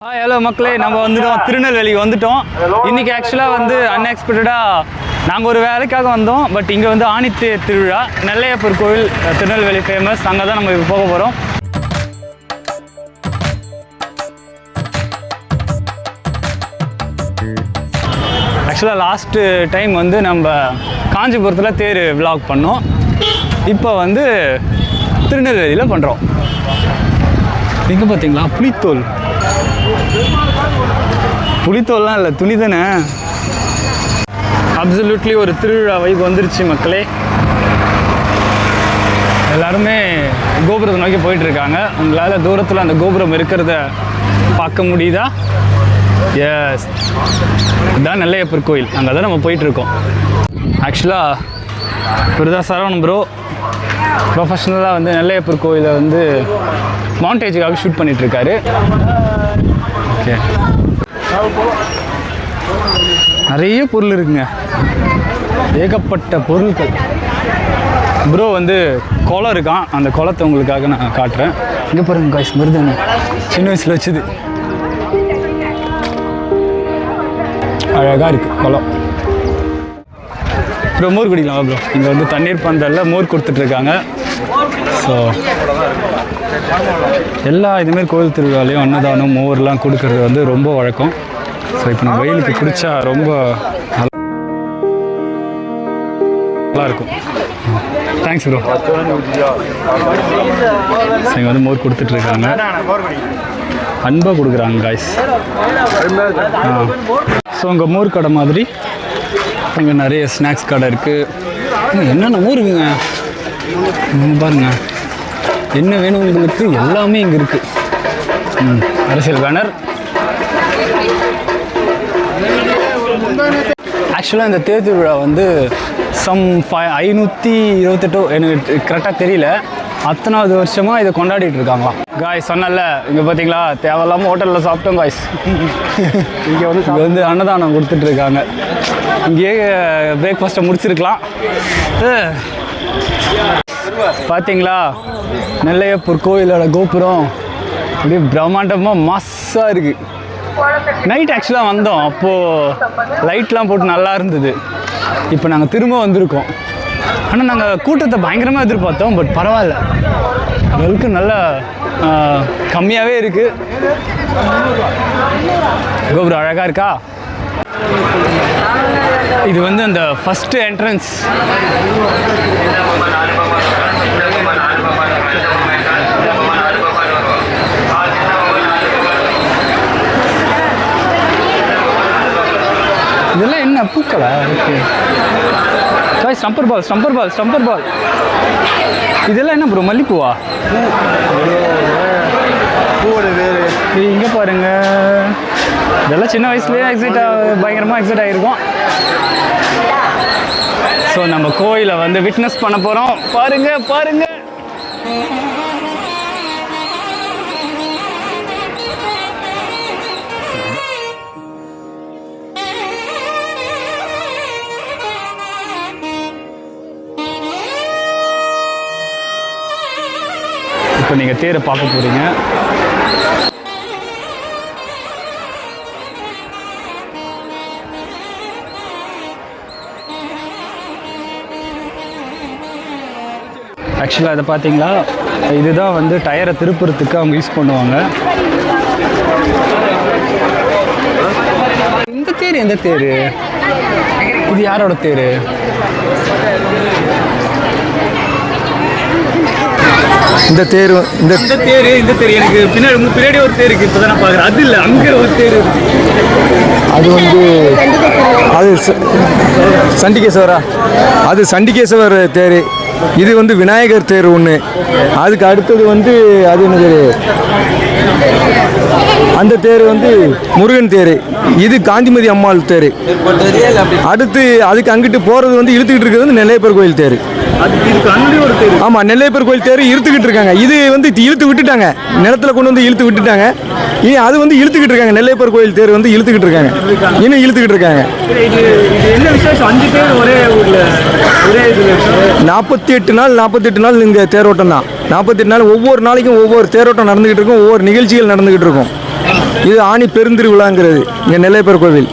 Hello மக்களே, நம்ம வந்துட்டோம், திருநெல்வேலிக்கு வந்துட்டோம். இன்றைக்கி ஆக்சுவலாக வந்து அன்எக்ஸ்பெக்டடாக நாங்கள் ஒரு வேலைக்காக வந்தோம். பட் இங்கே வந்து ஆணித்தேர் திருவிழா, நெல்லையப்பர் கோவில் திருநெல்வேலி ஃபேமஸ். அங்கே தான் நம்ம இப்போ போக போகிறோம். ஆக்சுவலாக லாஸ்ட்டு டைம் வந்து நம்ம காஞ்சிபுரத்தில் தேர் விலாக் பண்ணோம். இப்போ வந்து திருநெல்வேலியில் பண்ணுறோம். எங்கே பார்த்தீங்களா புலித்தோல்லாம் இல்லை, துணி தானே. அப்சல்யூட்லி ஒரு திருவிழா வைப் வந்துருச்சு மக்களே. எல்லாருமே கோபுரத்தை நோக்கி போயிட்டுருக்காங்க. உங்களால் தூரத்தில் அந்த கோபுரம் இருக்கிறத பார்க்க முடியுதா? எஸ், இதுதான் நெல்லையப்பர் கோயில். அங்கே தான் நம்ம போயிட்டுருக்கோம். ஆக்சுவலாக இப்போதான் சரவணன் ப்ரோ ப்ரொஃபஷ்னலாக வந்து நெல்லையப்பர் கோயிலை வந்து மவுண்டேஜுக்காக ஷூட் பண்ணிகிட்ருக்காரு. ஓகே, நிறைய பொருள் இருக்குங்க, ஏகப்பட்ட பொருட்கள். ப்ரோ வந்து குளம் இருக்கான், அந்த குளத்தை உங்களுக்காக நான் காட்டுறேன். இங்கே பாருங்க காய்ஸ், மருதாணி சின்ன வயசில் வச்சுது, அழகாக இருக்குது குளம். ப்ரோ மோர் குடிக்கலாம் ப்ரோ. இங்கே வந்து தண்ணீர் பந்தலில் மோர் கொடுத்துட்ருக்காங்க. ஸோ எல்லா இதுமாரி கோவில் திருவிழாலையும் அன்னதானம் மோர்லாம் கொடுக்கறது வந்து ரொம்ப வழக்கம். ஸோ இப்போ நம்ம வெயிலுக்கு குடித்தா ரொம்ப நல்லாயிருக்கும். Thanks bro. ஸோ இங்கே வந்து மோர் கொடுத்துட்ருக்காங்க, அன்பாக கொடுக்குறாங்க காய்ஸ். ஸோ இங்கே மோர் கடை மாதிரி இங்கே நிறைய ஸ்நாக்ஸ் கடை இருக்குது. என்னென்ன மோர் இருக்குங்க பாருங்கள், என்ன வேணும் உங்களுக்கு எல்லாமே இங்கே இருக்குது. அரசியல் பேனர். ஆக்சுவலாக இந்த தேர் திருவிழா வந்து 528 எனக்கு கரெக்டாக தெரியல, அத்தனாவது வருஷமாக இதை கொண்டாடிட்டு இருக்காங்களாம். காய்ஸ் சொன்னல, இங்கே பார்த்தீங்களா தேவையில்லாமல் ஹோட்டலில் சாப்பிட்டோம் காய்ஸ். இங்கே வந்து அன்னதானம் கொடுத்துட்ருக்காங்க. இங்கேயே பிரேக்ஃபாஸ்ட்டை முடிச்சிருக்கலாம். பார்த்தீங்களா நெல்லையப்பர் கோயிலோட கோபுரம் அப்படியே பிரம்மாண்டமாக மாஸாக இருக்குது. நைட் ஆக்சுவலாக வந்தோம், அப்போது லைட்லாம் போட்டு நல்லா இருந்தது. இப்போ நாங்கள் திரும்ப வந்திருக்கோம். ஆனால் நாங்கள் கூட்டத்தை பயங்கரமாக எதிர்பார்த்தோம், பட் பரவாயில்ல, உங்களுக்கு நல்லா கம்மியாகவே இருக்குது. கோபுரம் அழகாக இருக்கா? இது வந்து அந்த ஃபஸ்ட்டு என்ட்ரன்ஸ். இதெல்லாம் என்ன பூக்களா? ஓகே சாய், ஸ்டம்பர் பால். இதெல்லாம் என்ன ப்ரோ, மல்லிப்பூவா? இங்கே பாருங்க, இதெல்லாம் சின்ன வயசுலேயே பயங்கரமாக எக்ஸைட் ஆகிருக்கும். ஸோ நம்ம கோயிலை வந்து விட்னஸ் பண்ண போகிறோம். பாருங்க. இப்போ நீங்கள் தேரை பார்க்க போகிறீங்க. ஆக்சுவலாக இதை பார்த்தீங்களா, இதுதான் வந்து டயரை திருப்புறத்துக்கு அவங்க யூஸ் பண்ணுவாங்க. எந்த தேர் இது? யாரோட தேர்? இந்த தேர் எனக்கு பின்னாடி ஒரு தேர் இருக்குது. இப்போ தான் நான் பார்க்குறேன். அது இல்லை, அங்கே ஒரு தேர் இருக்குது. அது வந்து சண்டிகேஸ்வரா, அது சண்டிகேஸ்வர் தேர். இது வந்து விநாயகர் தேர் ஒன்று. அதுக்கு அடுத்தது வந்து அது என்ன தேர்? அந்த தேர் வந்து முருகன் தேர். இது காந்திமதி அம்மாள் தேர். அடுத்து அதுக்கு அங்கிட்டு போகிறது வந்து இழுத்துக்கிட்டு இருக்கிறது வந்து நெல்லையப்பர் கோயில் தேர். ஆமாம், நெல்லையப்பர் கோயில் தேர் இழுத்துக்கிட்டு இருக்காங்க. இது வந்து இழுத்து விட்டுட்டாங்க, நிலத்தில் கொண்டு வந்து இழுத்து விட்டுட்டாங்க. அது வந்து இழுத்துக்கிட்டு இருக்காங்க. நெல்லையப்பர் கோயில் தேர் வந்து இழுத்துக்கிட்டு இருக்காங்க, இன்னும் இழுத்துக்கிட்டு இருக்காங்க. என்ன விசேஷம்? 5 பேர் ஒரே ஊரில் ஒரே 48 நாள் இங்கே தேரோட்டம் தான். 48 நாள், ஒவ்வொரு நாளைக்கும் ஒவ்வொரு தேரோட்டம் நடந்துகிட்டு இருக்கும், ஒவ்வொரு நிகழ்ச்சிகள் நடந்துகிட்டு இருக்கும். இது ஆணி பெருந்திருவிழாங்கிறது இங்கே நெல்லையப்பர் கோவில்.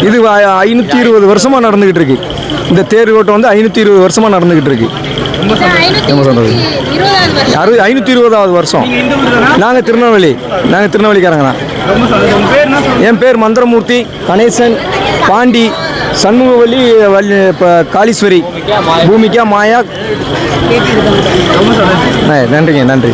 இது 520 வருஷமாக நடந்துக்கிட்டு இருக்கு. இந்த தேர் ஓட்டம் வந்து 520 வருஷமாக நடந்துக்கிட்டு இருக்கு. 520வது வருஷம். நாங்கள் திருநெல்வேலிக்காரங்க தான். என் பேர் மந்திரமூர்த்தி, கணேசன், பாண்டி, சண்முகவல்லி, காளீஸ்வரி, பூமிகா, மாயா. நன்றிங்க, நன்றி.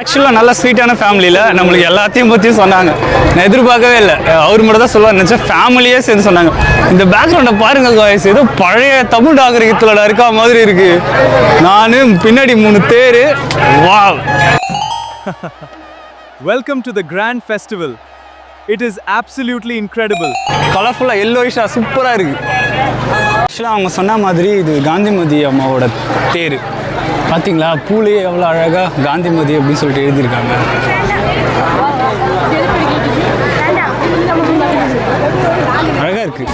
ஆக்சுவலாக நல்ல ஸ்வீட்டான ஃபேமிலியில் நம்மளுக்கு எல்லாத்தையும் பற்றியும் சொன்னாங்க. நான் எதிர்பார்க்கவே இல்லை, அவர் மட்டும் தான் சொல்லுவார் நினச்சா. ஃபேமிலியே சேர்ந்து சொன்னாங்க. இந்த பேக்ரவுண்டை பாருங்க காய்ஸ், ஏதோ பழைய தமிழ் நாகரிகத்தில் இருக்கா மாதிரி இருக்கு. நான் பின்னாடி 3 தேர். Wow. Welcome to the Grand Festival. It is absolutely incredible. கலர்ஃபுல்லாக எல்லோயிஷா சூப்பராக இருக்குது. ஆக்சுவலாக அவங்க சொன்ன மாதிரி இது காந்திமதி அம்மாவோட தேர். பார்த்தீங்களா, பூலேயே எவ்வளோ அழகாக காந்திமதி அப்படின்னு சொல்லிட்டு எழுதியிருக்காங்க. அழகாக இருக்குது.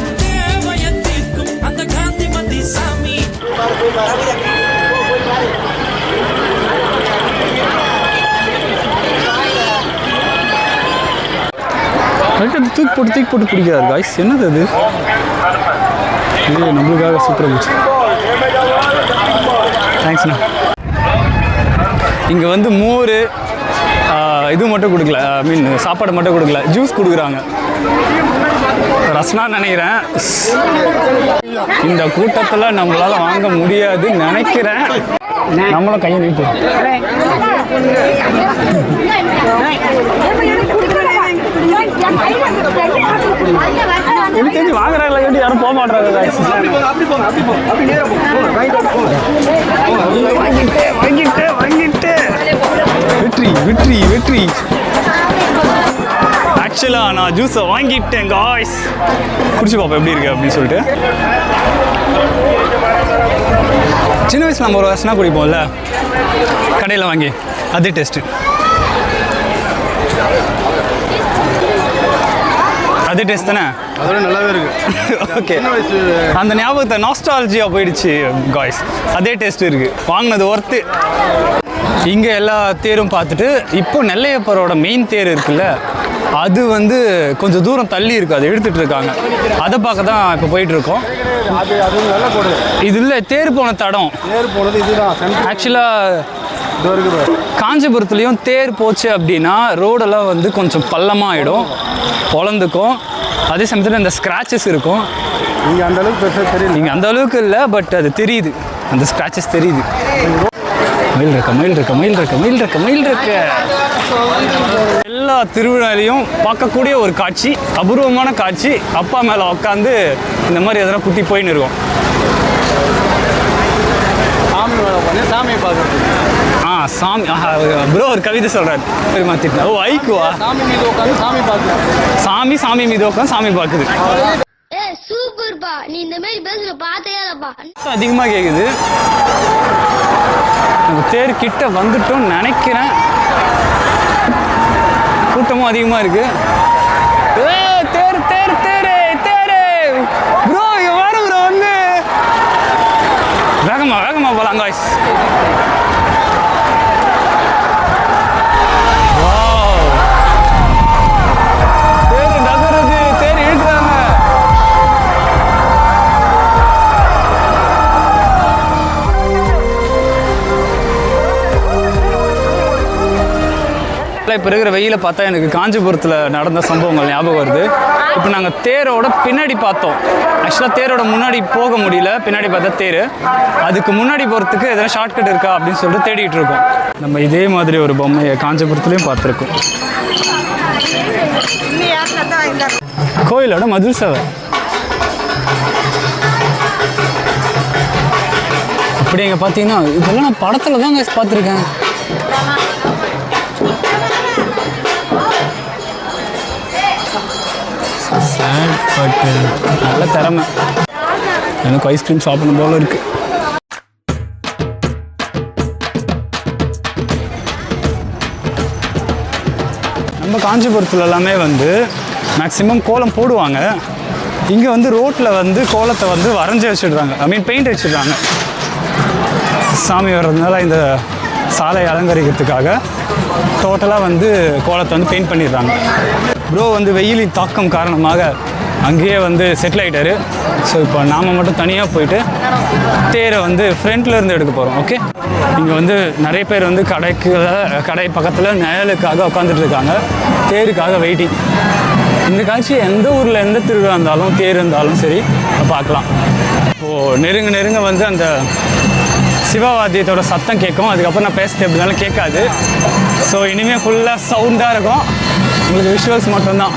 தூக்கி போட்டு பிடிக்கிறாரு காய்ஸ். என்னது அது? இது நம்மளுக்காக சூப்பராக இருந்துச்சு. தேங்க்ஸ்ண்ணா. இங்கே வந்து மோர் இது மட்டும் கொடுக்கல, ஐ மீன் சாப்பாடு மட்டும் கொடுக்கல, ஜூஸ் கொடுக்குறாங்க. ரசனா நினைக்கிறேன். இந்த கூட்டத்தில் நம்மளால் வாங்க முடியாதுன்னு நினைக்கிறேன். நம்மளும் கையை நீட்டு எனக்கு தெரிஞ்சு வாங்குறாங்களா கேட்டு யாரும் போக மாட்டாங்க. வெற்றி. ஆக்சுவலாக நான் ஜூஸை வாங்கிட்டேன் காய்ஸ். குடிச்சு பார்ப்போம் எப்படி இருக்கு அப்படின்னு சொல்லிட்டு. சின்ன வயசில் நம்ம ஒரு வருஷனா குடிப்போம்ல கடையில் வாங்கி, அதே டேஸ்ட்டு. அதே டேஸ்ட் தானே? அதோட நல்லாவே இருக்கு. ஓகே, அந்த ஞாபகத்தை நாஸ்டாலஜியாக போயிடுச்சு காய்ஸ். அதே டேஸ்ட் இருக்கு. வாங்கினது ஒர்த்து. இங்கே எல்லா தேரும் பார்த்துட்டு இப்போ நெல்லையப்பரோட மெயின் தேர் இருக்குல்ல, அது வந்து கொஞ்சம் தூரம் தள்ளி இருக்குது, அதை எடுத்துகிட்டு இருக்காங்க. அதை பார்க்க தான் இப்போ போயிட்டுருக்கோம். அது நல்லா போடுது. இது இல்லை, தேர் போன தடம். தேர் போனது இதுதான். ஆக்சுவலாக காஞ்சிபுரத்துலேயும் தேர் போச்சு அப்படின்னா ரோடெல்லாம் வந்து கொஞ்சம் பள்ளமாக ஆகிடும், பொழந்துக்கும். அதே சமயத்தில் இந்த ஸ்க்ராச்சஸ் இருக்கும். நீங்கள் அந்த அளவுக்கு பெருசாக தெரியும். நீங்கள் அந்த அளவுக்கு இல்லை, பட் அது தெரியுது, அந்த ஸ்க்ராச்சஸ் தெரியுது. மயில் இருக்க. எல்லா திருவிழாலையும் பார்க்கக்கூடிய ஒரு காட்சி, அபூர்வமான காட்சி. அப்பா மேலே உட்காந்து இந்த மாதிரி எதனா குட்டி போயின்னு இருக்கும். சாமியை பார்க்குறது. சாமி ப்ரோ ஒரு கவிதை சொல்கிறாரு மாற்றிட்டேன். ஓ ஐக்குவா. சாமி மீது உட்காந்து சாமி பார்க்குது. சாமி மீது உட்காந்து சாமி பார்க்குது. சூப்பர்ப்பா, நீ இந்த மாதிரி பேசுற பார்த்தேப்பா. அதிகமாக கேட்குது. நம்ம தேர் கிட்ட வந்துட்டோம்னு நினைக்கிறேன். கூட்டமும் அதிகமாக இருக்கு. தேர் தேர் தேரு தேரு ப்ரோ, இங்கே வர ப்ரோ வந்து வேகமாக போகலாம் காய்ஸ். இப்போ இருக்கிற வெயில பார்த்தா எனக்கு காஞ்சிபுரத்தில் நடந்த சம்பவங்கள் ஞாபகம் வருது. இப்போ நாங்கள் தேரோட பின்னாடி பார்த்தோம். ஆக்சுவலாக தேரோட முன்னாடி போக முடியல, பின்னாடி பார்த்தா தேர். அதுக்கு முன்னாடி போகிறதுக்கு எதனா ஷார்ட்கட் இருக்கா அப்படின்னு சொல்லிட்டு தேடிட்டு இருக்கோம். நம்ம இதே மாதிரி ஒரு பொம்மையை காஞ்சிபுரத்துலேயும் பார்த்துருக்கோம். கோயிலோட மதுள் சேவை. அப்படி எங்கே பார்த்தீங்கன்னா இதெல்லாம் நான் படத்தில் தான் பார்த்துருக்கேன். நல்ல திறமை. எனக்கு ஐஸ்கிரீம் சாப்பிடணும் போல இருக்கு. நம்ம காஞ்சிபுரத்தில் எல்லாமே வந்து மேக்ஸிமம் கோலம் போடுவாங்க. இங்கே வந்து ரோட்டில் வந்து கோலத்தை வந்து வரைஞ்சி வச்சுடுறாங்க, ஐ மீன் பெயிண்ட் வச்சுடுறாங்க. சாமி வர்றதுனால இந்த சாலை அலங்கரிக்கிறதுக்காக டோட்டலாக வந்து கோலத்தை வந்து பெயிண்ட் பண்ணிடுறாங்க. ப்ரோ வந்து வெயிலின் தாக்கம் காரணமாக அங்கேயே வந்து செட்டில் ஆகிட்டாரு. ஸோ இப்போ நாம் மட்டும் தனியாக போயிட்டு தேரை வந்து ஃப்ரண்ட்டில் இருந்து எடுக்க போகிறோம். ஓகே, இங்கே வந்து நிறைய பேர் வந்து கடை பக்கத்தில் நிழலுக்காக உட்காந்துட்டு இருக்காங்க, தேருக்காக வெயிட்டிங். இந்த காட்சி எந்த ஊரில் எந்த திருவிழா இருந்தாலும் தேர் இருந்தாலும் சரி பார்க்கலாம். இப்போது நெருங்க வந்து அந்த சிவவாத்தியத்தோட சத்தம் கேட்கும். அதுக்கப்புறம் நான் பேசுறது எப்படினாலும் கேட்காது. ஸோ இனிமேல் ஃபுல்லாக சவுண்டாக இருக்கும், உங்களுக்கு விஷுவல்ஸ் மட்டும்தான்.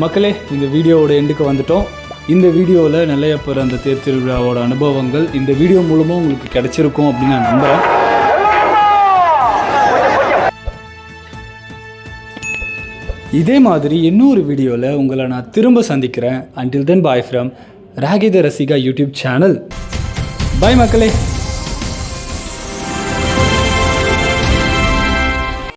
மக்களே, இந்த வீடியோவோட எண்டுக்கு வந்துட்டோம். இந்த வீடியோவில் நெல்லையப்பர் அந்த தேர் திருவிழாவோட அனுபவங்கள் இந்த வீடியோ மூலமாக உங்களுக்கு கிடைச்சிருக்கும் அப்படின்னு நான் நம்புகிறேன். இதே மாதிரி இன்னொரு வீடியோவில் உங்களை நான் திரும்ப சந்திக்கிறேன். Until then, bye from Rakitha Rasika YouTube channel. Bye மக்களே.